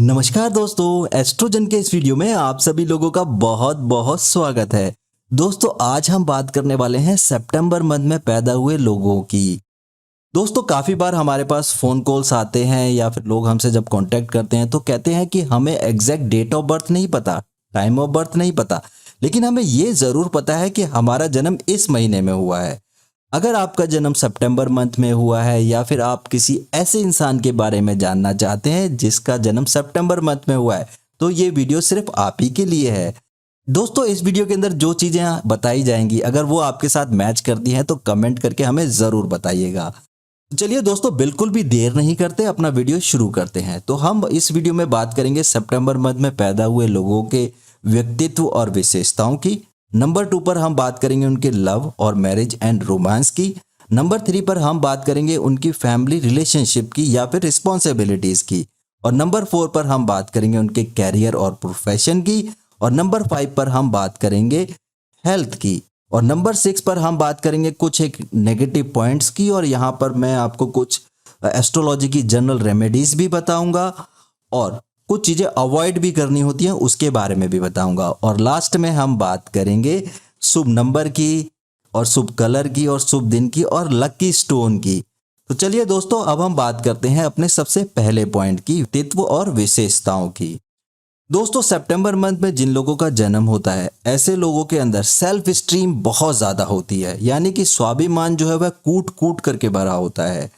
नमस्कार दोस्तों, एस्ट्रोजन के इस वीडियो में आप सभी लोगों का बहुत बहुत स्वागत है। दोस्तों आज हम बात करने वाले हैं सितंबर मंथ में पैदा हुए लोगों की। दोस्तों काफ़ी बार हमारे पास फ़ोन कॉल्स आते हैं या फिर लोग हमसे जब कांटेक्ट करते हैं तो कहते हैं कि हमें एग्जैक्ट डेट ऑफ बर्थ नहीं पता, टाइम ऑफ बर्थ नहीं पता, लेकिन हमें ये ज़रूर पता है कि हमारा जन्म इस महीने में हुआ है। अगर आपका जन्म सितंबर मंथ में हुआ है या फिर आप किसी ऐसे इंसान के बारे में जानना चाहते हैं जिसका जन्म सितंबर मंथ में हुआ है, तो ये वीडियो सिर्फ आप ही के लिए है। दोस्तों इस वीडियो के अंदर जो चीज़ें बताई जाएंगी अगर वो आपके साथ मैच करती हैं तो कमेंट करके हमें ज़रूर बताइएगा। चलिए दोस्तों बिल्कुल भी देर नहीं करते, अपना वीडियो शुरू करते हैं। तो हम इस वीडियो में बात करेंगे सितंबर मंथ में पैदा हुए लोगों के व्यक्तित्व और विशेषताओं की। नंबर 2 पर हम बात करेंगे उनके लव और मैरिज एंड रोमांस की। नंबर 3 पर हम बात करेंगे उनकी फैमिली रिलेशनशिप की या फिर रिस्पॉन्सिबिलिटीज की। और नंबर 4 पर हम बात करेंगे उनके कैरियर और प्रोफेशन की। और नंबर 5 पर हम बात करेंगे हेल्थ की। और नंबर 6 पर हम बात करेंगे कुछ एक नेगेटिव पॉइंट्स की। और यहाँ पर मैं आपको कुछ एस्ट्रोलॉजी की जनरल रेमेडीज भी बताऊंगा और कुछ चीज़ें अवॉइड भी करनी होती हैं उसके बारे में भी बताऊंगा। और लास्ट में हम बात करेंगे शुभ नंबर की और शुभ कलर की और शुभ दिन की और लकी स्टोन की। तो चलिए दोस्तों अब हम बात करते हैं अपने सबसे पहले पॉइंट की, व्यक्तित्व और विशेषताओं की। दोस्तों सितंबर मंथ में जिन लोगों का जन्म होता है ऐसे लोगों के अंदर सेल्फ स्टीम बहुत ज़्यादा होती है, यानी कि स्वाभिमान जो है वह कूट कूट करके भरा होता है।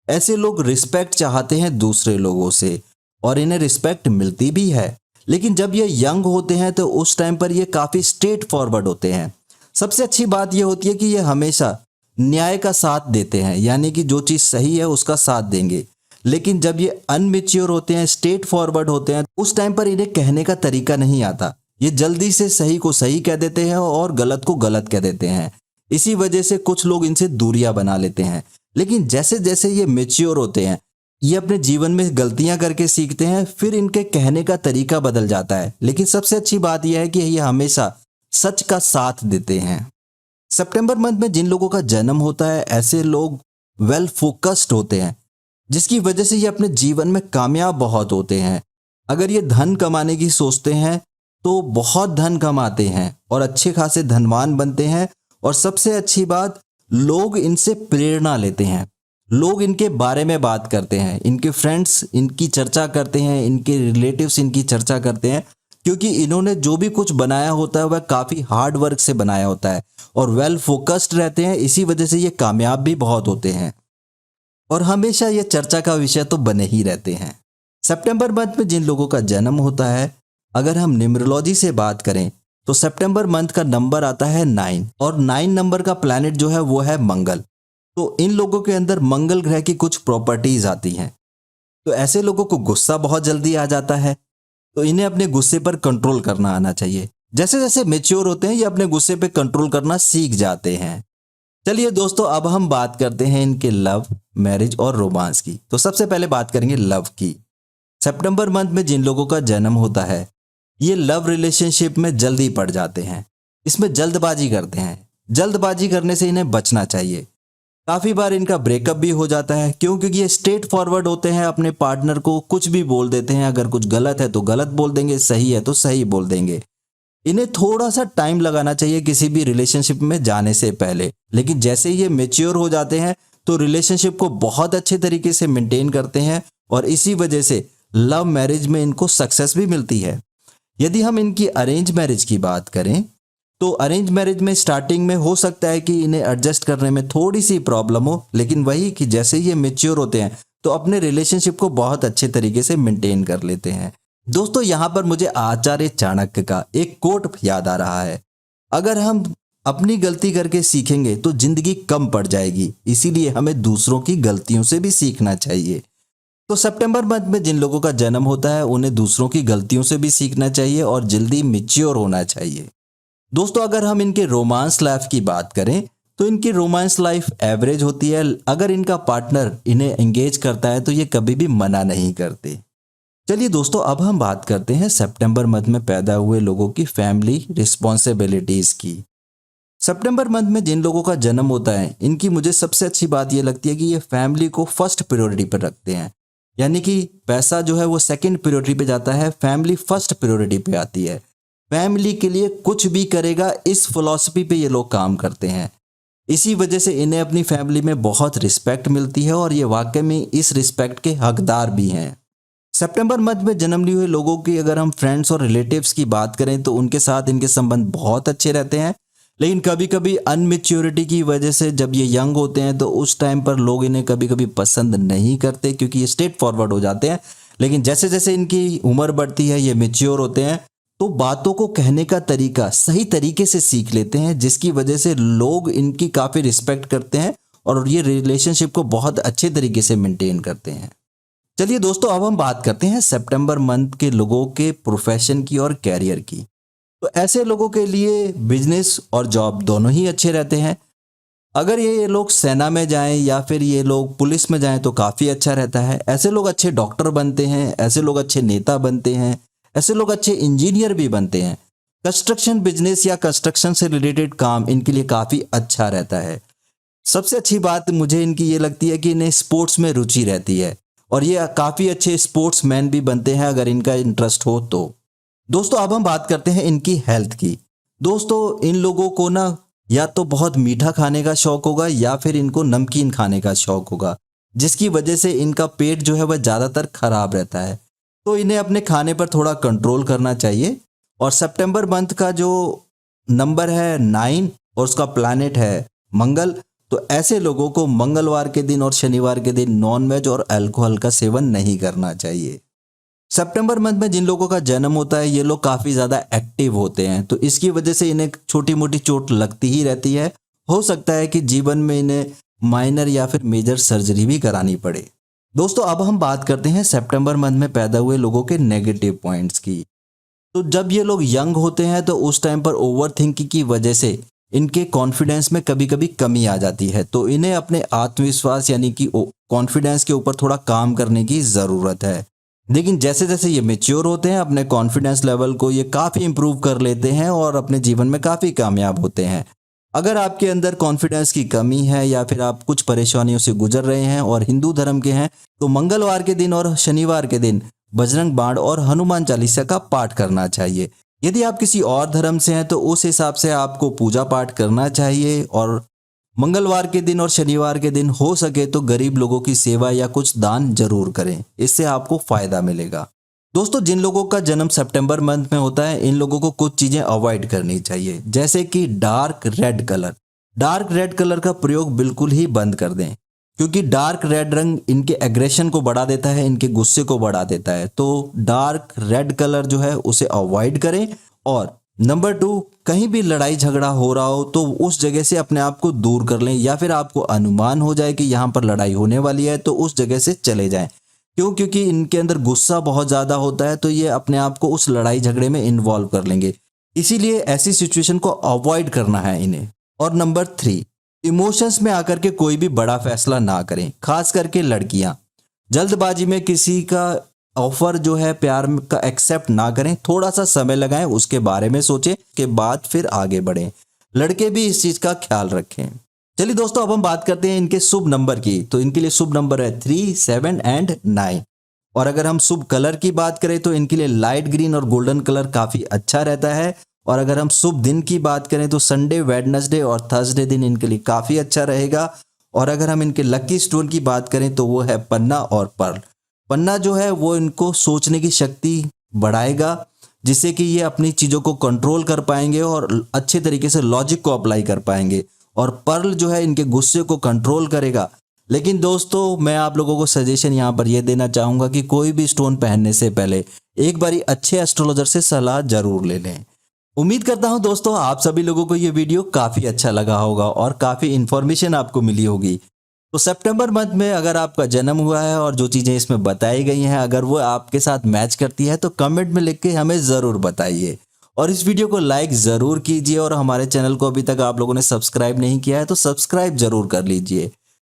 ऐसे लोग रिस्पेक्ट चाहते हैं दूसरे लोगों से और इन्हें रिस्पेक्ट मिलती भी है। लेकिन जब ये यंग होते हैं तो उस टाइम पर ये काफ़ी स्ट्रेट फॉरवर्ड होते हैं। सबसे अच्छी बात ये होती है कि ये हमेशा न्याय का साथ देते हैं, यानी कि जो चीज़ सही है उसका साथ देंगे। लेकिन जब ये अनमेच्योर होते हैं, स्ट्रेट फॉरवर्ड होते हैं, उस टाइम पर इन्हें कहने का तरीका नहीं आता। ये जल्दी से सही को सही कह देते हैं और गलत को गलत कह देते हैं। इसी वजह से कुछ लोग इनसे दूरियां बना लेते हैं। लेकिन जैसे जैसे ये मेच्योर होते हैं, ये अपने जीवन में गलतियां करके सीखते हैं, फिर इनके कहने का तरीका बदल जाता है। लेकिन सबसे अच्छी बात यह है कि ये हमेशा सच का साथ देते हैं। सितंबर मंथ में जिन लोगों का जन्म होता है ऐसे लोग वेल फोकस्ड होते हैं, जिसकी वजह से ये अपने जीवन में कामयाब बहुत होते हैं। अगर ये धन कमाने की सोचते हैं तो बहुत धन कमाते हैं और अच्छे खासे धनवान बनते हैं। और सबसे अच्छी बात, लोग इनसे प्रेरणा लेते हैं, लोग इनके बारे में बात करते हैं, इनके फ्रेंड्स इनकी चर्चा करते हैं, इनके रिलेटिव्स इनकी चर्चा करते हैं, क्योंकि इन्होंने जो भी कुछ बनाया होता है वह काफ़ी हार्ड वर्क से बनाया होता है और वेल फोकस्ड रहते हैं। इसी वजह से ये कामयाब भी बहुत होते हैं और हमेशा ये चर्चा का विषय तो बने ही रहते हैं। सितंबर मंथ में जिन लोगों का जन्म होता है, अगर हम न्यूमरोलॉजी से बात करें तो सितंबर मंथ का नंबर आता है 9 और 9 नंबर का प्लैनेट जो है वो है मंगल। तो इन लोगों के अंदर मंगल ग्रह की कुछ प्रॉपर्टीज आती हैं। तो ऐसे लोगों को गुस्सा बहुत जल्दी आ जाता है, तो इन्हें अपने गुस्से पर कंट्रोल करना आना चाहिए। जैसे जैसे मेच्योर होते हैं ये अपने गुस्से पे कंट्रोल करना सीख जाते हैं। चलिए दोस्तों अब हम बात करते हैं इनके लव, मैरिज और रोमांस की। तो सबसे पहले बात करेंगे लव की। सितंबर मंथ में जिन लोगों का जन्म होता है ये लव रिलेशनशिप में जल्दी पड़ जाते हैं, इसमें जल्दबाजी करते हैं। जल्दबाजी करने से इन्हें बचना चाहिए। काफ़ी बार इनका ब्रेकअप भी हो जाता है क्योंकि ये स्ट्रेट फॉरवर्ड होते हैं, अपने पार्टनर को कुछ भी बोल देते हैं। अगर कुछ गलत है तो गलत बोल देंगे, सही है तो सही बोल देंगे। इन्हें थोड़ा सा टाइम लगाना चाहिए किसी भी रिलेशनशिप में जाने से पहले। लेकिन जैसे ही ये मेच्योर हो जाते हैं तो रिलेशनशिप को बहुत अच्छे तरीके से मेंटेन करते हैं और इसी वजह से लव मैरिज में इनको सक्सेस भी मिलती है। यदि हम इनकी अरेंज मैरिज की बात करें तो अरेंज मैरिज में स्टार्टिंग में हो सकता है कि इन्हें एडजस्ट करने में थोड़ी सी प्रॉब्लम हो, लेकिन वही कि जैसे ही ये मेच्योर होते हैं तो अपने रिलेशनशिप को बहुत अच्छे तरीके से मेंटेन कर लेते हैं। दोस्तों यहाँ पर मुझे आचार्य चाणक्य का एक कोट याद आ रहा है, अगर हम अपनी गलती करके सीखेंगे तो जिंदगी कम पड़ जाएगी, इसीलिए हमें दूसरों की गलतियों से भी सीखना चाहिए। तो सितंबर मंथ में जिन लोगों का जन्म होता है उन्हें दूसरों की गलतियों से भी सीखना चाहिए और जल्दी मैच्योर होना चाहिए। दोस्तों अगर हम इनके रोमांस लाइफ की बात करें तो इनकी रोमांस लाइफ एवरेज होती है। अगर इनका पार्टनर इन्हें एंगेज करता है तो ये कभी भी मना नहीं करते। चलिए दोस्तों अब हम बात करते हैं सितंबर मंथ में पैदा हुए लोगों की फैमिली रिस्पॉन्सिबिलिटीज की। सितंबर मंथ में जिन लोगों का जन्म होता है इनकी मुझे सबसे अच्छी बात ये लगती है कि ये फैमिली को फर्स्ट प्रायोरिटी पर रखते हैं। यानी कि पैसा जो है वो सेकंड प्रायोरिटी पे जाता है, फैमिली फर्स्ट प्रायोरिटी पे आती है। फैमिली के लिए कुछ भी करेगा, इस फिलॉसफी पे ये लोग काम करते हैं। इसी वजह से इन्हें अपनी फैमिली में बहुत रिस्पेक्ट मिलती है और ये वाकई में इस रिस्पेक्ट के हकदार भी हैं। सितंबर मंथ में जन्म लिए हुए लोगों की अगर हम फ्रेंड्स और रिलेटिव्स की बात करें तो उनके साथ इनके संबंध बहुत अच्छे रहते हैं, लेकिन कभी कभी अनमेच्योरिटी की वजह से जब ये यंग होते हैं तो उस टाइम पर लोग इन्हें कभी कभी पसंद नहीं करते, क्योंकि ये स्ट्रेट फॉरवर्ड हो जाते हैं। लेकिन जैसे जैसे इनकी उम्र बढ़ती है, ये मेच्योर होते हैं, तो बातों को कहने का तरीका सही तरीके से सीख लेते हैं, जिसकी वजह से लोग इनकी काफ़ी रिस्पेक्ट करते हैं और ये रिलेशनशिप को बहुत अच्छे तरीके से मेंटेन करते हैं। चलिए दोस्तों, अब हम बात करते हैं सितंबर मंथ के लोगों के प्रोफेशन की और कैरियर की। तो ऐसे लोगों के लिए बिजनेस और जॉब दोनों ही अच्छे रहते हैं। अगर ये लोग सेना में जाएं या फिर ये लोग पुलिस में जाएं तो काफ़ी अच्छा रहता है। ऐसे लोग अच्छे डॉक्टर बनते हैं, ऐसे लोग अच्छे नेता बनते हैं, ऐसे लोग अच्छे इंजीनियर भी बनते हैं। कंस्ट्रक्शन बिजनेस या कंस्ट्रक्शन से रिलेटेड काम इनके लिए काफ़ी अच्छा रहता है। सबसे अच्छी बात मुझे इनकी ये लगती है कि इन्हें स्पोर्ट्स में रुचि रहती है और ये काफ़ी अच्छे स्पोर्ट्समैन भी बनते हैं अगर इनका इंटरेस्ट हो तो। दोस्तों, अब हम बात करते हैं इनकी हेल्थ की। दोस्तों, इन लोगों को ना या तो बहुत मीठा खाने का शौक होगा या फिर इनको नमकीन खाने का शौक होगा, जिसकी वजह से इनका पेट जो है वह ज़्यादातर खराब रहता है। तो इन्हें अपने खाने पर थोड़ा कंट्रोल करना चाहिए। और सितंबर मंथ का जो नंबर है 9 और उसका प्लैनेट है मंगल, तो ऐसे लोगों को मंगलवार के दिन और शनिवार के दिन नॉनवेज और अल्कोहल का सेवन नहीं करना चाहिए। सितंबर मंथ में जिन लोगों का जन्म होता है ये लोग काफ़ी ज़्यादा एक्टिव होते हैं, तो इसकी वजह से इन्हें छोटी मोटी चोट लगती ही रहती है। हो सकता है कि जीवन में इन्हें माइनर या फिर मेजर सर्जरी भी करानी पड़े। दोस्तों, अब हम बात करते हैं सितंबर मंथ में पैदा हुए लोगों के नेगेटिव पॉइंट्स की। तो जब ये लोग यंग होते हैं तो उस टाइम पर ओवर थिंकिंग की वजह से इनके कॉन्फिडेंस में कभी कभी कमी आ जाती है, तो इन्हें अपने आत्मविश्वास यानी कि कॉन्फिडेंस के ऊपर थोड़ा काम करने की ज़रूरत है। लेकिन जैसे जैसे ये मेच्योर होते हैं अपने कॉन्फिडेंस लेवल को ये काफ़ी इंप्रूव कर लेते हैं और अपने जीवन में काफ़ी कामयाब होते हैं। अगर आपके अंदर कॉन्फिडेंस की कमी है या फिर आप कुछ परेशानियों से गुजर रहे हैं और हिंदू धर्म के हैं, तो मंगलवार के दिन और शनिवार के दिन बजरंग बाण और हनुमान चालीसा का पाठ करना चाहिए। यदि आप किसी और धर्म से हैं तो उस हिसाब से आपको पूजा पाठ करना चाहिए और मंगलवार के दिन और शनिवार के दिन हो सके तो गरीब लोगों की सेवा या कुछ दान जरूर करें, इससे आपको फायदा मिलेगा। दोस्तों, जिन लोगों का जन्म सितंबर मंथ में होता है इन लोगों को कुछ चीज़ें अवॉइड करनी चाहिए, जैसे कि dark red colour. Dark red colour का प्रयोग बिल्कुल ही बंद कर दें, क्योंकि डार्क रेड रंग इनके एग्रेशन को बढ़ा देता है, इनके गुस्से को बढ़ा देता है। तो डार्क रेड कलर जो है उसे अवॉइड करें। और नंबर 2, कहीं भी लड़ाई झगड़ा हो रहा हो तो उस जगह से अपने आप को दूर कर लें, या फिर आपको अनुमान हो जाए कि यहाँ पर लड़ाई होने वाली है तो उस जगह से चले जाएं। क्योंकि इनके अंदर गुस्सा बहुत ज़्यादा होता है, तो ये अपने आप को उस लड़ाई झगड़े में इन्वॉल्व कर लेंगे। इसीलिए ऐसी सिचुएशन को अवॉइड करना है इन्हें। और नंबर 3, इमोशंस में आकर के कोई भी बड़ा फैसला ना करें, खास करके लड़कियां। जल्दबाजी में किसी का ऑफर जो है प्यार का एक्सेप्ट ना करें, थोड़ा सा समय लगाएं, उसके बारे में सोचें, के बाद फिर आगे बढ़ें। लड़के भी इस चीज़ का ख्याल रखें। चलिए दोस्तों, अब हम बात करते हैं इनके शुभ नंबर की। तो इनके लिए शुभ नंबर है 3, 7 एंड 9। और अगर हम शुभ कलर की बात करें तो इनके लिए लाइट ग्रीन और गोल्डन कलर काफ़ी अच्छा रहता है। और अगर हम शुभ दिन की बात करें तो संडे, वेडनेसडे और थर्सडे दिन इनके लिए काफ़ी अच्छा रहेगा। और अगर हम इनके लकी स्टोन की बात करें तो वो है पन्ना और पर्ल। पन्ना जो है वो इनको सोचने की शक्ति बढ़ाएगा, जिससे कि ये अपनी चीज़ों को कंट्रोल कर पाएंगे और अच्छे तरीके से लॉजिक को अप्लाई कर पाएंगे। और पर्ल जो है इनके गुस्से को कंट्रोल करेगा। लेकिन दोस्तों, मैं आप लोगों को सजेशन यहाँ पर यह देना चाहूँगा कि कोई भी स्टोन पहनने से पहले एक बारी अच्छे एस्ट्रोलॉजर से सलाह जरूर ले लें। उम्मीद करता हूँ दोस्तों आप सभी लोगों को ये वीडियो काफ़ी अच्छा लगा होगा और काफ़ी इन्फॉर्मेशन आपको मिली होगी। तो सितंबर मंथ में अगर आपका जन्म हुआ है और जो चीज़ें इसमें बताई गई हैं अगर वो आपके साथ मैच करती है तो कमेंट में लिख के हमें ज़रूर बताइए। और इस वीडियो को लाइक ज़रूर कीजिए और हमारे चैनल को अभी तक आप लोगों ने सब्सक्राइब नहीं किया है तो सब्सक्राइब ज़रूर कर लीजिए।